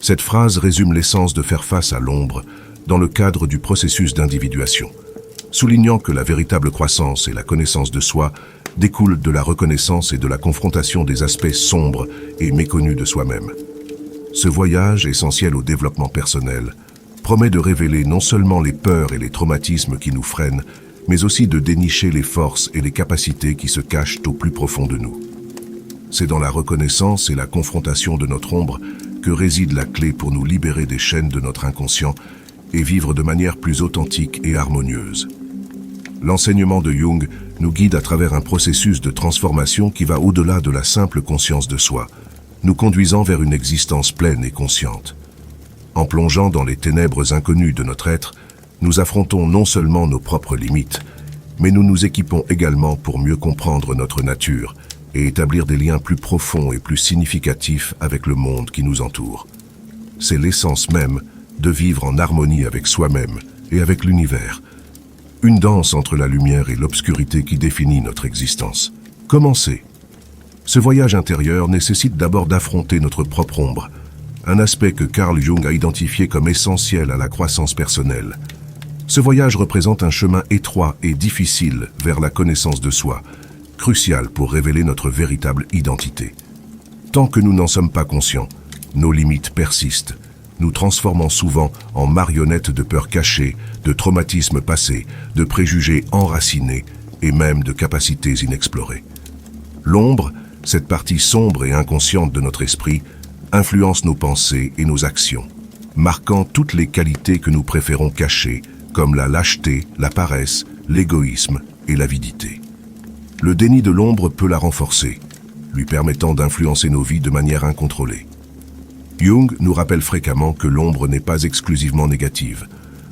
Cette phrase résume l'essence de faire face à l'ombre dans le cadre du processus d'individuation, soulignant que la véritable croissance et la connaissance de soi découlent de la reconnaissance et de la confrontation des aspects sombres et méconnus de soi-même. Ce voyage, essentiel au développement personnel, promet de révéler non seulement les peurs et les traumatismes qui nous freinent, mais aussi de dénicher les forces et les capacités qui se cachent au plus profond de nous. C'est dans la reconnaissance et la confrontation de notre ombre que réside la clé pour nous libérer des chaînes de notre inconscient et vivre de manière plus authentique et harmonieuse. L'enseignement de Jung nous guide à travers un processus de transformation qui va au-delà de la simple conscience de soi, nous conduisant vers une existence pleine et consciente. En plongeant dans les ténèbres inconnues de notre être, nous affrontons non seulement nos propres limites, mais nous nous équipons également pour mieux comprendre notre nature et établir des liens plus profonds et plus significatifs avec le monde qui nous entoure. C'est l'essence même de vivre en harmonie avec soi-même et avec l'univers. Une danse entre la lumière et l'obscurité qui définit notre existence. Commencez. Ce voyage intérieur nécessite d'abord d'affronter notre propre ombre, un aspect que Carl Jung a identifié comme essentiel à la croissance personnelle. Ce voyage représente un chemin étroit et difficile vers la connaissance de soi, crucial pour révéler notre véritable identité. Tant que nous n'en sommes pas conscients, nos limites persistent, nous transformant souvent en marionnettes de peurs cachées, de traumatismes passés, de préjugés enracinés et même de capacités inexplorées. L'ombre, cette partie sombre et inconsciente de notre esprit, influence nos pensées et nos actions, marquant toutes les qualités que nous préférons cacher, comme la lâcheté, la paresse, l'égoïsme et l'avidité. Le déni de l'ombre peut la renforcer, lui permettant d'influencer nos vies de manière incontrôlée. Jung nous rappelle fréquemment que l'ombre n'est pas exclusivement négative,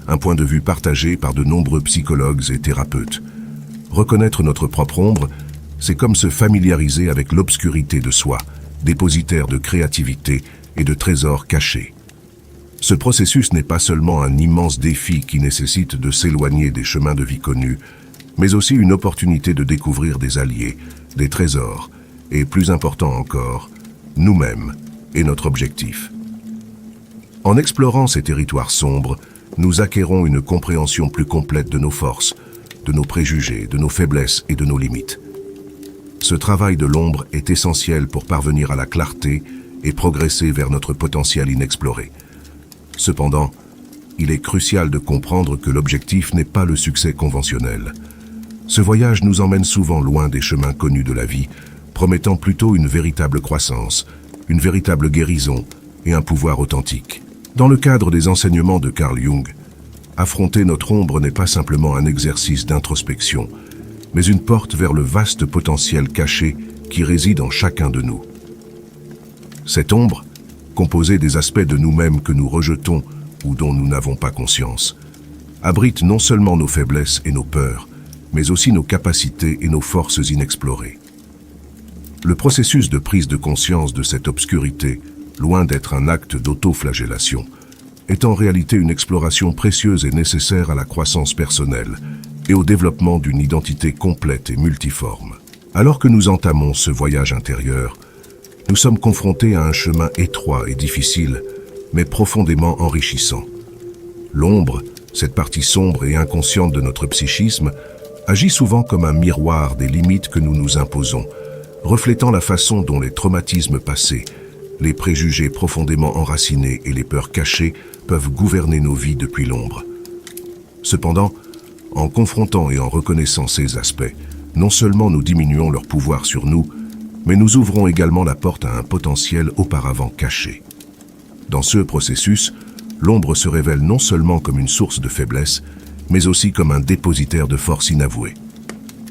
un point de vue partagé par de nombreux psychologues et thérapeutes. Reconnaître notre propre ombre, c'est comme se familiariser avec l'obscurité de soi, dépositaire de créativité et de trésors cachés. Ce processus n'est pas seulement un immense défi qui nécessite de s'éloigner des chemins de vie connus, mais aussi une opportunité de découvrir des alliés, des trésors, et plus important encore, nous-mêmes et notre objectif. En explorant ces territoires sombres, nous acquérons une compréhension plus complète de nos forces, de nos préjugés, de nos faiblesses et de nos limites. Ce travail de l'ombre est essentiel pour parvenir à la clarté et progresser vers notre potentiel inexploré. Cependant, il est crucial de comprendre que l'objectif n'est pas le succès conventionnel. Ce voyage nous emmène souvent loin des chemins connus de la vie, promettant plutôt une véritable croissance, une véritable guérison et un pouvoir authentique. Dans le cadre des enseignements de Carl Jung, affronter notre ombre n'est pas simplement un exercice d'introspection, mais une porte vers le vaste potentiel caché qui réside en chacun de nous. Cette ombre, composée des aspects de nous-mêmes que nous rejetons ou dont nous n'avons pas conscience, abrite non seulement nos faiblesses et nos peurs, mais aussi nos capacités et nos forces inexplorées. Le processus de prise de conscience de cette obscurité, loin d'être un acte d'autoflagellation, est en réalité une exploration précieuse et nécessaire à la croissance personnelle et au développement d'une identité complète et multiforme. Alors que nous entamons ce voyage intérieur, nous sommes confrontés à un chemin étroit et difficile, mais profondément enrichissant. L'ombre, cette partie sombre et inconsciente de notre psychisme, agit souvent comme un miroir des limites que nous nous imposons, reflétant la façon dont les traumatismes passés, les préjugés profondément enracinés et les peurs cachées peuvent gouverner nos vies depuis l'ombre. Cependant, en confrontant et en reconnaissant ces aspects, non seulement nous diminuons leur pouvoir sur nous, mais nous ouvrons également la porte à un potentiel auparavant caché. Dans ce processus, l'ombre se révèle non seulement comme une source de faiblesse, mais aussi comme un dépositaire de force inavouée.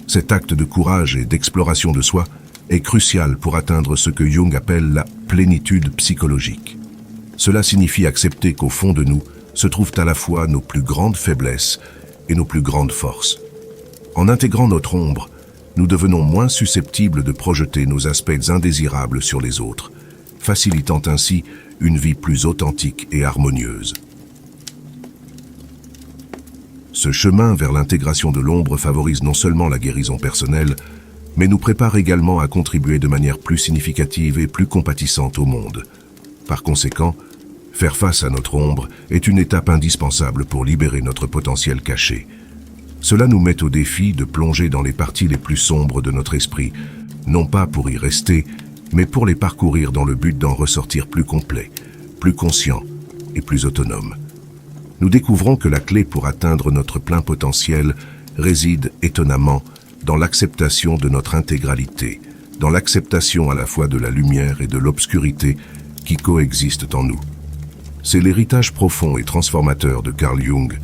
Cet acte de courage et d'exploration de soi est crucial pour atteindre ce que Jung appelle la plénitude psychologique. Cela signifie accepter qu'au fond de nous se trouvent à la fois nos plus grandes faiblesses et nos plus grandes forces. En intégrant notre ombre, nous devenons moins susceptibles de projeter nos aspects indésirables sur les autres, facilitant ainsi une vie plus authentique et harmonieuse. Ce chemin vers l'intégration de l'ombre favorise non seulement la guérison personnelle, mais nous prépare également à contribuer de manière plus significative et plus compatissante au monde. Par conséquent, Faire face à notre ombre est une étape indispensable pour libérer notre potentiel caché. Cela nous met au défi de plonger dans les parties les plus sombres de notre esprit, non pas pour y rester, mais pour les parcourir dans le but d'en ressortir plus complet, plus conscient et plus autonome. Nous découvrons que la clé pour atteindre notre plein potentiel réside étonnamment dans l'acceptation de notre intégralité, dans l'acceptation à la fois de la lumière et de l'obscurité qui coexistent en nous. C'est l'héritage profond et transformateur de Carl Jung,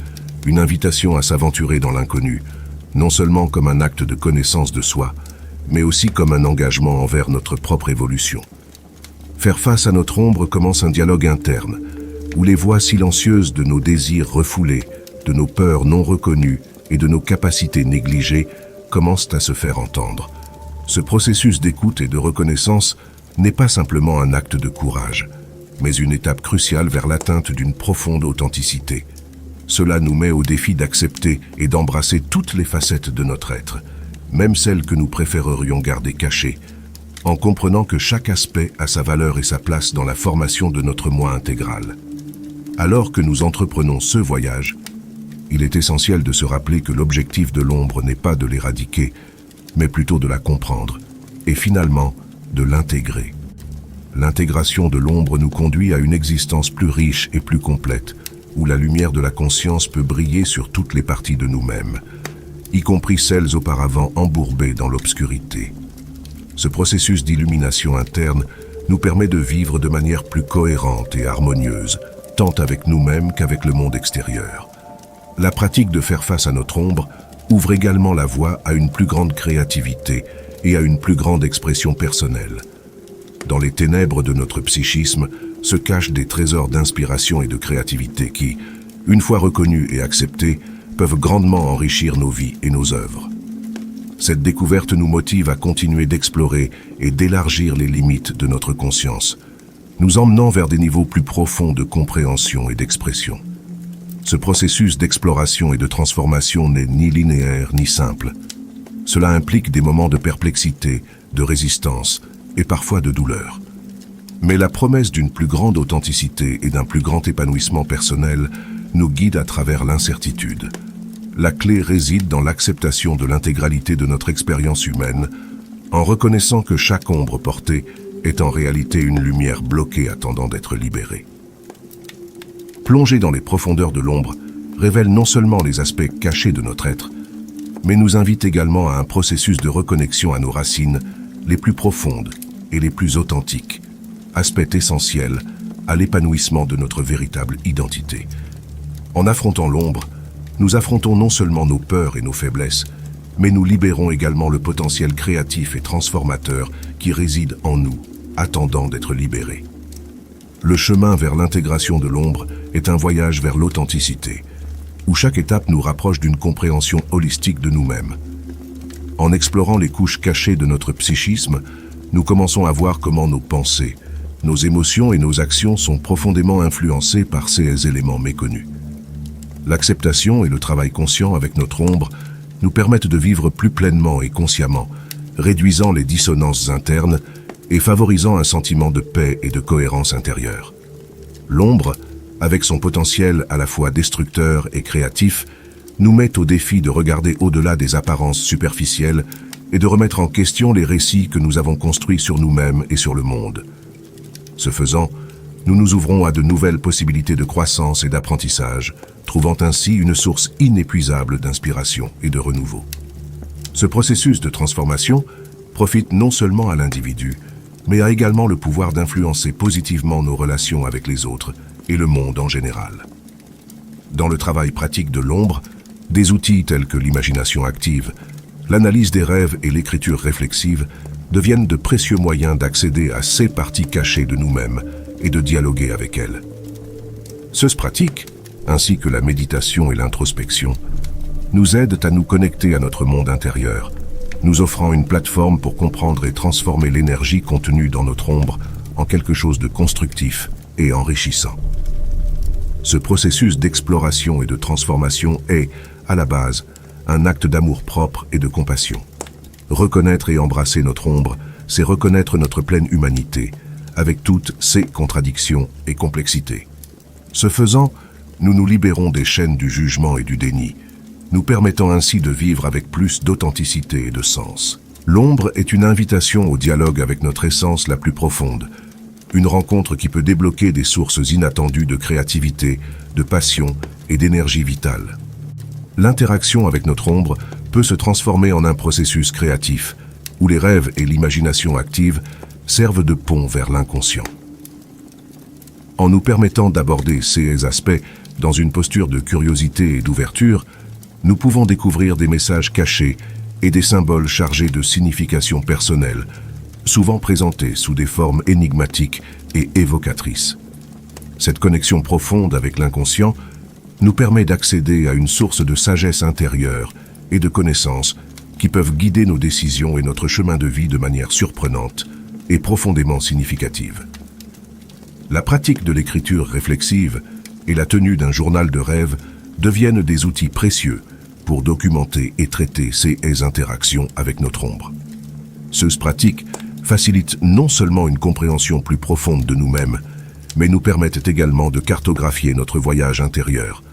une invitation à s'aventurer dans l'inconnu, non seulement comme un acte de connaissance de soi, mais aussi comme un engagement envers notre propre évolution. Faire face à notre ombre commence un dialogue interne, où les voix silencieuses de nos désirs refoulés, de nos peurs non reconnues et de nos capacités négligées commencent à se faire entendre. Ce processus d'écoute et de reconnaissance n'est pas simplement un acte de courage, mais une étape cruciale vers l'atteinte d'une profonde authenticité. Cela nous met au défi d'accepter et d'embrasser toutes les facettes de notre être, même celles que nous préférerions garder cachées, en comprenant que chaque aspect a sa valeur et sa place dans la formation de notre moi intégral. Alors que nous entreprenons ce voyage, il est essentiel de se rappeler que l'objectif de l'ombre n'est pas de l'éradiquer, mais plutôt de la comprendre, et finalement de l'intégrer. L'intégration de l'ombre nous conduit à une existence plus riche et plus complète, où la lumière de la conscience peut briller sur toutes les parties de nous-mêmes, y compris celles auparavant embourbées dans l'obscurité. Ce processus d'illumination interne nous permet de vivre de manière plus cohérente et harmonieuse, tant avec nous-mêmes qu'avec le monde extérieur. La pratique de faire face à notre ombre ouvre également la voie à une plus grande créativité et à une plus grande expression personnelle. Dans les ténèbres de notre psychisme se cachent des trésors d'inspiration et de créativité qui, une fois reconnus et acceptés, peuvent grandement enrichir nos vies et nos œuvres. Cette découverte nous motive à continuer d'explorer et d'élargir les limites de notre conscience, nous emmenant vers des niveaux plus profonds de compréhension et d'expression. Ce processus d'exploration et de transformation n'est ni linéaire ni simple. Cela implique des moments de perplexité, de résistance et parfois de douleur. Mais la promesse d'une plus grande authenticité et d'un plus grand épanouissement personnel nous guide à travers l'incertitude. La clé réside dans l'acceptation de l'intégralité de notre expérience humaine, en reconnaissant que chaque ombre portée est en réalité une lumière bloquée attendant d'être libérée. Plonger dans les profondeurs de l'ombre révèle non seulement les aspects cachés de notre être, mais nous invite également à un processus de reconnexion à nos racines les plus profondes et les plus authentiques, aspect essentiel à l'épanouissement de notre véritable identité. En affrontant l'ombre, nous affrontons non seulement nos peurs et nos faiblesses, mais nous libérons également le potentiel créatif et transformateur qui réside en nous, attendant d'être libéré. Le chemin vers l'intégration de l'ombre est un voyage vers l'authenticité, où chaque étape nous rapproche d'une compréhension holistique de nous-mêmes. En explorant les couches cachées de notre psychisme, nous commençons à voir comment nos pensées, nos émotions et nos actions sont profondément influencées par ces éléments méconnus. L'acceptation et le travail conscient avec notre ombre nous permettent de vivre plus pleinement et consciemment, réduisant les dissonances internes et favorisant un sentiment de paix et de cohérence intérieure. L'ombre, avec son potentiel à la fois destructeur et créatif, nous met au défi de regarder au-delà des apparences superficielles et de remettre en question les récits que nous avons construits sur nous-mêmes et sur le monde. Ce faisant, nous nous ouvrons à de nouvelles possibilités de croissance et d'apprentissage, trouvant ainsi une source inépuisable d'inspiration et de renouveau. Ce processus de transformation profite non seulement à l'individu, mais a également le pouvoir d'influencer positivement nos relations avec les autres et le monde en général. Dans le travail pratique de l'ombre, des outils tels que l'imagination active, l'analyse des rêves et l'écriture réflexive deviennent de précieux moyens d'accéder à ces parties cachées de nous-mêmes et de dialoguer avec elles. Ces pratiques, ainsi que la méditation et l'introspection, nous aident à nous connecter à notre monde intérieur, nous offrant une plateforme pour comprendre et transformer l'énergie contenue dans notre ombre en quelque chose de constructif et enrichissant. Ce processus d'exploration et de transformation est, à la base, un acte d'amour-propre et de compassion. Reconnaître et embrasser notre ombre, c'est reconnaître notre pleine humanité, avec toutes ses contradictions et complexités. Ce faisant, nous nous libérons des chaînes du jugement et du déni, nous permettant ainsi de vivre avec plus d'authenticité et de sens. L'ombre est une invitation au dialogue avec notre essence la plus profonde, une rencontre qui peut débloquer des sources inattendues de créativité, de passion et d'énergie vitale. L'interaction avec notre ombre peut se transformer en un processus créatif, où les rêves et l'imagination active servent de pont vers l'inconscient. En nous permettant d'aborder ces aspects dans une posture de curiosité et d'ouverture, nous pouvons découvrir des messages cachés et des symboles chargés de signification personnelle, souvent présentés sous des formes énigmatiques et évocatrices. Cette connexion profonde avec l'inconscient nous permet d'accéder à une source de sagesse intérieure et de connaissances qui peuvent guider nos décisions et notre chemin de vie de manière surprenante et profondément significative. La pratique de l'écriture réflexive et la tenue d'un journal de rêve deviennent des outils précieux pour documenter et traiter ces interactions avec notre ombre. Ces pratiques facilitent non seulement une compréhension plus profonde de nous-mêmes, mais nous permettent également de cartographier notre voyage intérieur,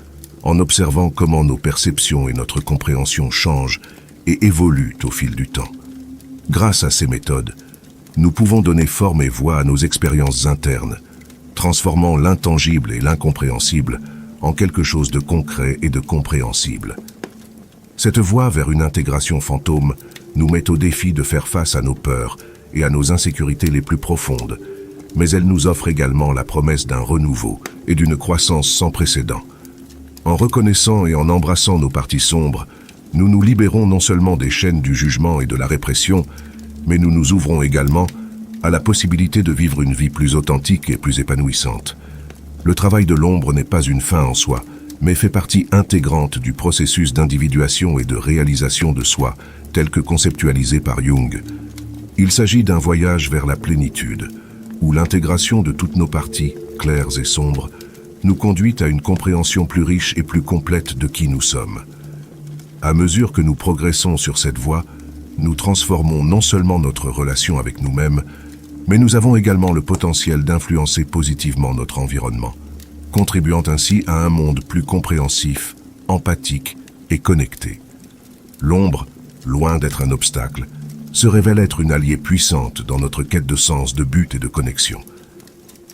en observant comment nos perceptions et notre compréhension changent et évoluent au fil du temps. Grâce à ces méthodes, nous pouvons donner forme et voix à nos expériences internes, transformant l'intangible et l'incompréhensible en quelque chose de concret et de compréhensible. Cette voie vers une intégration fantôme nous met au défi de faire face à nos peurs et à nos insécurités les plus profondes, mais elle nous offre également la promesse d'un renouveau et d'une croissance sans précédent. En reconnaissant et en embrassant nos parties sombres, nous nous libérons non seulement des chaînes du jugement et de la répression, mais nous nous ouvrons également à la possibilité de vivre une vie plus authentique et plus épanouissante. Le travail de l'ombre n'est pas une fin en soi, mais fait partie intégrante du processus d'individuation et de réalisation de soi, tel que conceptualisé par Jung. Il s'agit d'un voyage vers la plénitude, où l'intégration de toutes nos parties, claires et sombres, nous conduit à une compréhension plus riche et plus complète de qui nous sommes. À mesure que nous progressons sur cette voie, nous transformons non seulement notre relation avec nous-mêmes, mais nous avons également le potentiel d'influencer positivement notre environnement, contribuant ainsi à un monde plus compréhensif, empathique et connecté. L'ombre, loin d'être un obstacle, se révèle être une alliée puissante dans notre quête de sens, de but et de connexion.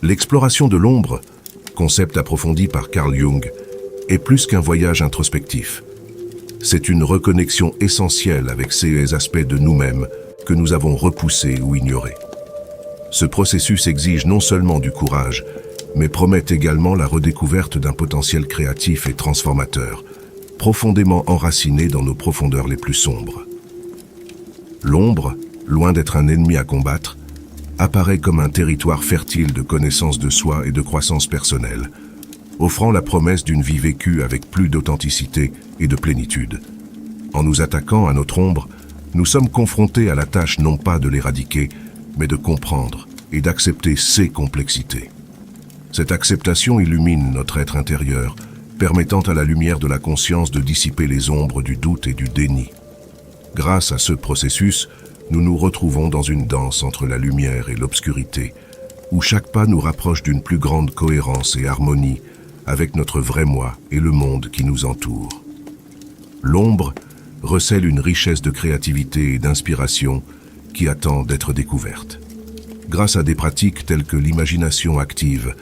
L'exploration de l'ombre, concept approfondi par Carl Jung, est plus qu'un voyage introspectif. C'est une reconnexion essentielle avec ces aspects de nous-mêmes que nous avons repoussés ou ignorés. Ce processus exige non seulement du courage, mais promet également la redécouverte d'un potentiel créatif et transformateur, profondément enraciné dans nos profondeurs les plus sombres. L'ombre, loin d'être un ennemi à combattre, apparaît comme un territoire fertile de connaissance de soi et de croissance personnelle, offrant la promesse d'une vie vécue avec plus d'authenticité et de plénitude. En nous attaquant à notre ombre, nous sommes confrontés à la tâche non pas de l'éradiquer, mais de comprendre et d'accepter ses complexités. Cette acceptation illumine notre être intérieur, permettant à la lumière de la conscience de dissiper les ombres du doute et du déni. Grâce à ce processus, nous nous retrouvons dans une danse entre la lumière et l'obscurité, où chaque pas nous rapproche d'une plus grande cohérence et harmonie avec notre vrai moi et le monde qui nous entoure. L'ombre recèle une richesse de créativité et d'inspiration qui attend d'être découverte. Grâce à des pratiques telles que l'imagination active,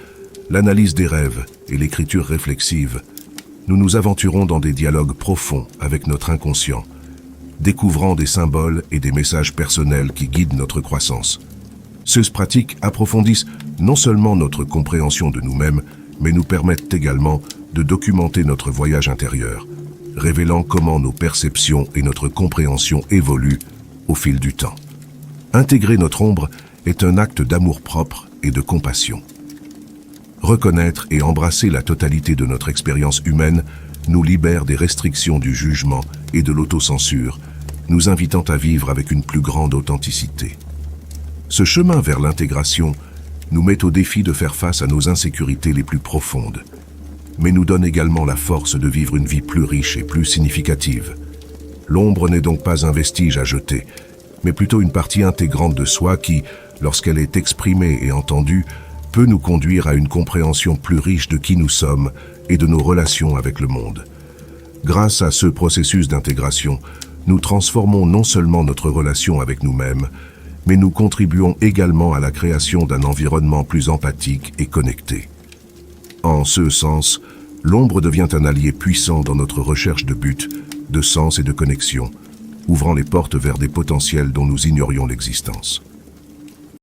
l'analyse des rêves et l'écriture réflexive, nous nous aventurons dans des dialogues profonds avec notre inconscient, découvrant des symboles et des messages personnels qui guident notre croissance. Ces pratiques approfondissent non seulement notre compréhension de nous-mêmes, mais nous permettent également de documenter notre voyage intérieur, révélant comment nos perceptions et notre compréhension évoluent au fil du temps. Intégrer notre ombre est un acte d'amour-propre et de compassion. Reconnaître et embrasser la totalité de notre expérience humaine nous libère des restrictions du jugement et de l'autocensure, nous invitant à vivre avec une plus grande authenticité. Ce chemin vers l'intégration nous met au défi de faire face à nos insécurités les plus profondes, mais nous donne également la force de vivre une vie plus riche et plus significative. L'ombre n'est donc pas un vestige à jeter, mais plutôt une partie intégrante de soi qui, lorsqu'elle est exprimée et entendue, peut nous conduire à une compréhension plus riche de qui nous sommes et de nos relations avec le monde. Grâce à ce processus d'intégration, nous transformons non seulement notre relation avec nous-mêmes, mais nous contribuons également à la création d'un environnement plus empathique et connecté. En ce sens, l'ombre devient un allié puissant dans notre recherche de but, de sens et de connexion, ouvrant les portes vers des potentiels dont nous ignorions l'existence.